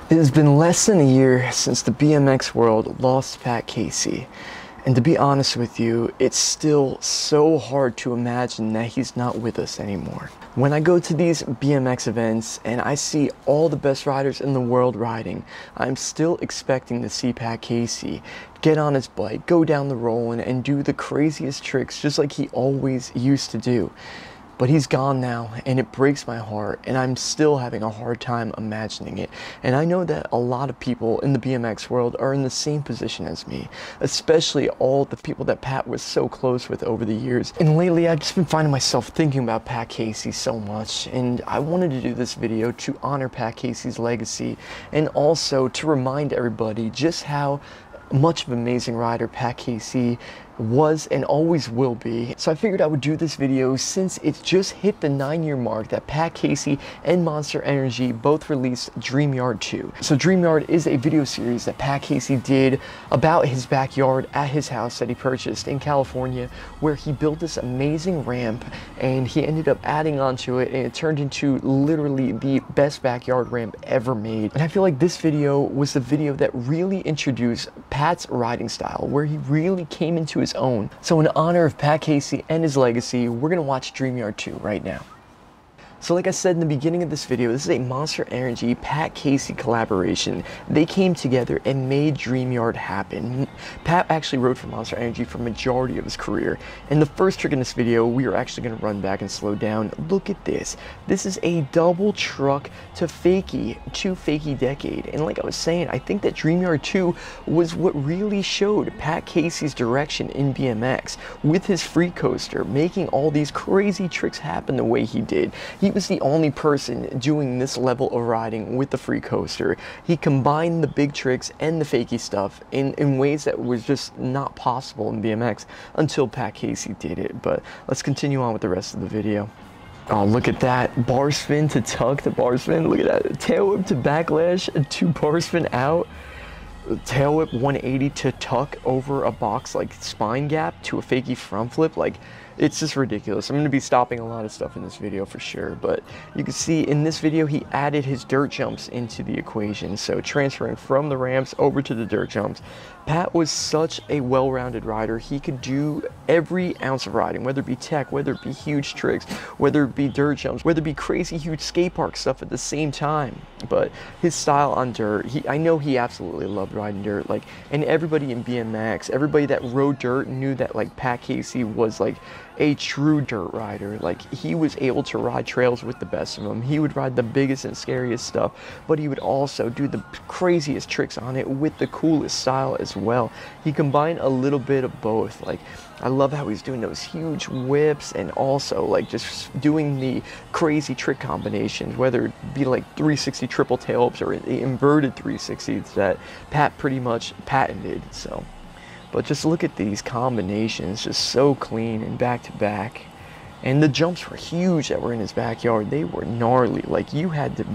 It has been less than a year since the BMX world lost Pat Casey, and to be honest with you, it's still so hard to imagine that he's not with us anymore. When I go to these BMX events and I see all the best riders in the world riding, I'm still expecting to see Pat Casey get on his bike, go down the roll and do the craziest tricks just like he always used to do. But he's gone now, and it breaks my heart, and I'm still having a hard time imagining it. And I know that a lot of people in the BMX world are in the same position as me, especially all the people that Pat was so close with over the years. And lately, I've just been finding myself thinking about Pat Casey so much, and I wanted to do this video to honor Pat Casey's legacy, and also to remind everybody just how much of an amazing rider Pat Casey was and always will be. So I figured I would do this video since it's just hit the 9-year mark that Pat Casey and Monster Energy both released Dreamyard 2. So Dreamyard is a video series that Pat Casey did about his backyard at his house that he purchased in California, where he built this amazing ramp and he ended up adding onto it, and it turned into literally the best backyard ramp ever made. And I feel like this video was the video that really introduced Pat's riding style, where he really came into his own. So in honor of Pat Casey and his legacy, we're gonna watch Dreamyard 2 right now. So like I said in the beginning of this video, this is a Monster Energy Pat Casey collaboration. They came together and made Dreamyard happen. Pat actually rode for Monster Energy for the majority of his career. And the first trick in this video, we are actually going to run back and slow down. Look at this. This is a double truck to fakie decade. And like I was saying, I think that Dreamyard 2 was what really showed Pat Casey's direction in BMX with his free coaster, making all these crazy tricks happen the way he did. He was the only person doing this level of riding with the free coaster. He combined the big tricks and the fakie stuff in ways that was just not possible in BMX until Pat Casey did it. But let's continue on with the rest of the video. Oh, look at that. Bar spin to tuck to bar spin. Look at that. Tail whip to backlash to bar spin out. Tail whip 180 to tuck over a box like spine gap to a fakie front flip. Like, it's just ridiculous. I'm going to be stopping a lot of stuff in this video for sure, but you can see in this video he added his dirt jumps into the equation, so transferring from the ramps over to the dirt jumps. Pat was such a well-rounded rider. He could do every ounce of riding, whether it be tech, whether it be huge tricks, whether it be dirt jumps, whether it be crazy huge skate park stuff at the same time. But his style on dirt, I know he absolutely loved riding dirt. Like, and everybody in BMX, everybody that rode dirt knew that like Pat Casey was like a true dirt rider. Like, he was able to ride trails with the best of them. He would ride the biggest and scariest stuff, but he would also do the craziest tricks on it with the coolest style as well. He combined a little bit of both. Like, I love how he's doing those huge whips and also like just doing the crazy trick combinations, whether it be like 360 triple tailwhips or the inverted 360s that Pat pretty much patented. So, but just look at these combinations, just so clean and back to back. And the jumps were huge that were in his backyard. They were gnarly. Like, you had to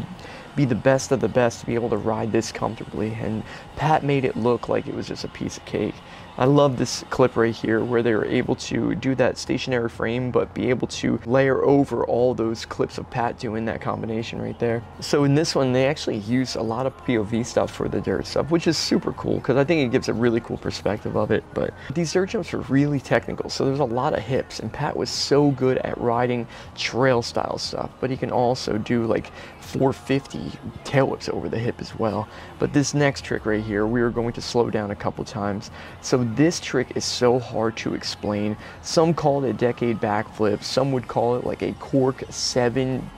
be the best of the best to be able to ride this comfortably, and Pat made it look like it was just a piece of cake. I love this clip right here where they were able to do that stationary frame but be able to layer over all those clips of Pat doing that combination right there. So in this one they actually use a lot of POV stuff for the dirt stuff, which is super cool because I think it gives a really cool perspective of it. But these dirt jumps are really technical, so there's a lot of hips, and Pat was so good at riding trail style stuff, but he can also do like 450 tail whips over the hip as well. But this next trick right here, we are going to slow down a couple times. So this trick is so hard to explain. Some call it a decade backflip, some would call it like a cork 7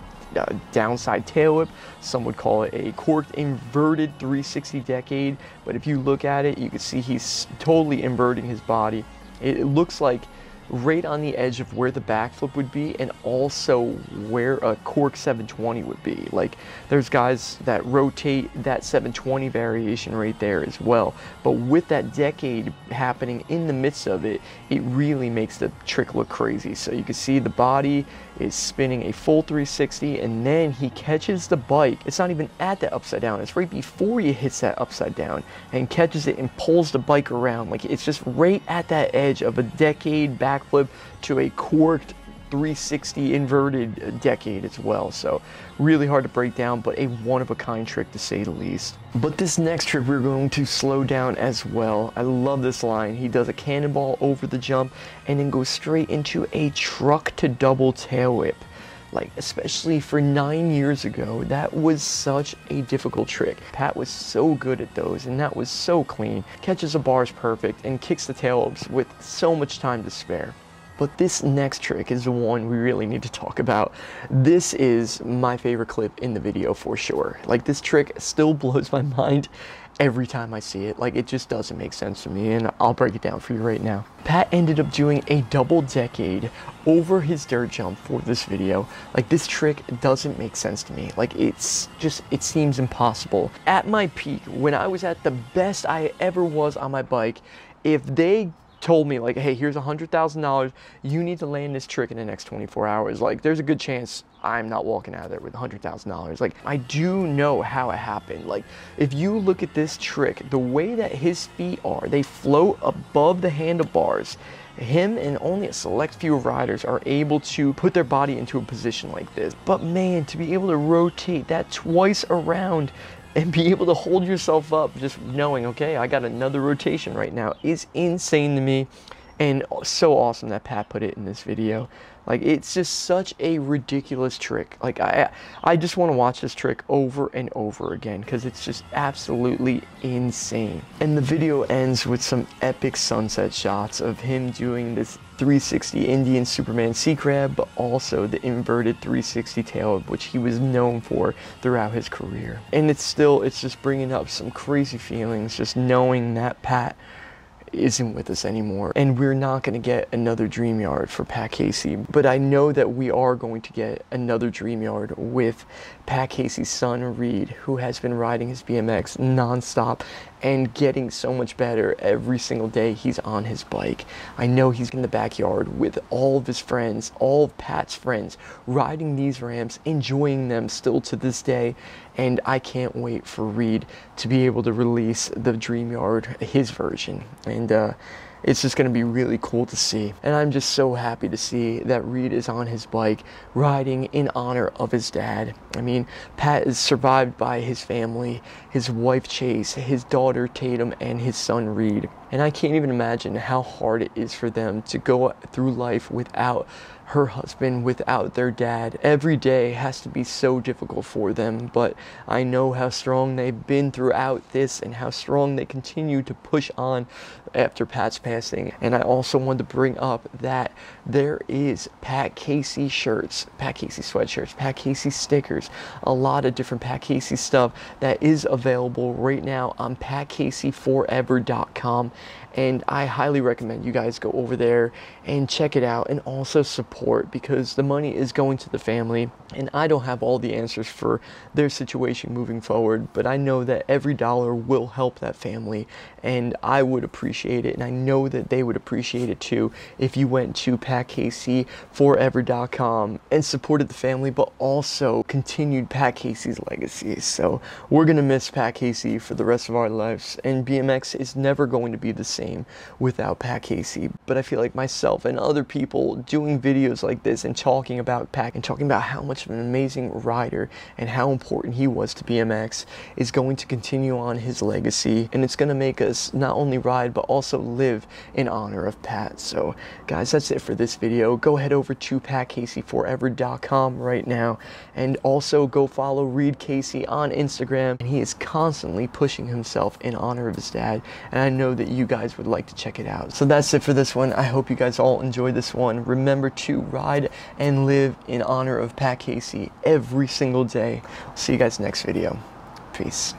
downside tail whip, some would call it a corked inverted 360 decade, but if you look at it, you can see he's totally inverting his body. It looks like right on the edge of where the backflip would be and also where a cork 720 would be. Like, there's guys that rotate that 720 variation right there as well, but with that decade happening in the midst of it, it really makes the trick look crazy. So you can see the body is spinning a full 360, and then he catches the bike. It's not even at that upside down, it's right before he hits that upside down and catches it and pulls the bike around. Like, it's just right at that edge of a decade backflip to a corked 360 inverted decade as well. So really hard to break down, but a one-of-a-kind trick to say the least. But this next trick we're going to slow down as well. I love this line. He does a cannonball over the jump and then goes straight into a truck to double tail whip. Like, especially for 9 years ago, that was such a difficult trick. Pat was so good at those, and that was so clean. Catches the bars perfect and kicks the tail ups with so much time to spare. But this next trick is the one we really need to talk about. This is my favorite clip in the video for sure. Like, this trick still blows my mind every time I see it. Like, it just doesn't make sense to me, and I'll break it down for you right now. Pat ended up doing a double decade over his dirt jump for this video. Like, this trick doesn't make sense to me. Like, it seems impossible. At my peak, when I was at the best I ever was on my bike, if they told me, like, hey, here's $100,000, you need to land this trick in the next 24 hours, like, there's a good chance I'm not walking out of there with $100,000. Like, I do know how it happened. Like, if you look at this trick, the way that his feet are, they float above the handlebars. Him and only a select few riders are able to put their body into a position like this. But man, to be able to rotate that twice around and be able to hold yourself up just knowing, okay, I got another rotation right now, is insane to me, and so awesome that Pat put it in this video. Like, it's just such a ridiculous trick. Like, I just want to watch this trick over and over again because it's just absolutely insane. And the video ends with some epic sunset shots of him doing this 360 Indian Superman sea crab, but also the inverted 360 tail, which he was known for throughout his career. And it's just bringing up some crazy feelings just knowing that Pat isn't with us anymore, and we're not going to get another Dreamyard for Pat Casey, but I know that we are going to get another Dreamyard with Pat Casey's son Reed, who has been riding his BMX non-stop and getting so much better every single day he's on his bike. I know he's in the backyard with all of his friends, all of Pat's friends, riding these ramps, enjoying them still to this day, and I can't wait for Reed to be able to release the Dreamyard, his version, and it's just going to be really cool to see. And I'm just so happy to see that Reed is on his bike riding in honor of his dad. I mean, Pat is survived by his family, his wife Chase, his daughter Tatum, and his son Reed. And I can't even imagine how hard it is for them to go through life without her husband, without their dad. Every day has to be so difficult for them, but I know how strong they've been throughout this and how strong they continue to push on after Pat's passing. And I also wanted to bring up that there is Pat Casey shirts, Pat Casey sweatshirts, Pat Casey stickers, a lot of different Pat Casey stuff that is available right now on patcaseyforever.com. And I highly recommend you guys go over there and check it out, and also support, because the money is going to the family, and I don't have all the answers for their situation moving forward, but I know that every dollar will help that family, and I would appreciate it, and I know that they would appreciate it too if you went to patcaseyforever.com and supported the family, but also continued Pat Casey's legacy. So we're gonna miss Pat Casey for the rest of our lives, and BMX is never going to be the same without Pat Casey. But I feel like myself and other people doing videos like this and talking about Pat and talking about how much of an amazing rider and how important he was to BMX is going to continue on his legacy, and it's going to make us not only ride but also live in honor of Pat. So guys, that's it for this video. Go head over to patcaseyforever.com right now, and also go follow Reed Casey on Instagram, and he is constantly pushing himself in honor of his dad, and I know that you guys would like to check it out. So that's it for this one. I hope you guys all enjoyed this one. Remember to ride and live in honor of Pat Casey every single day. See you guys next video. Peace.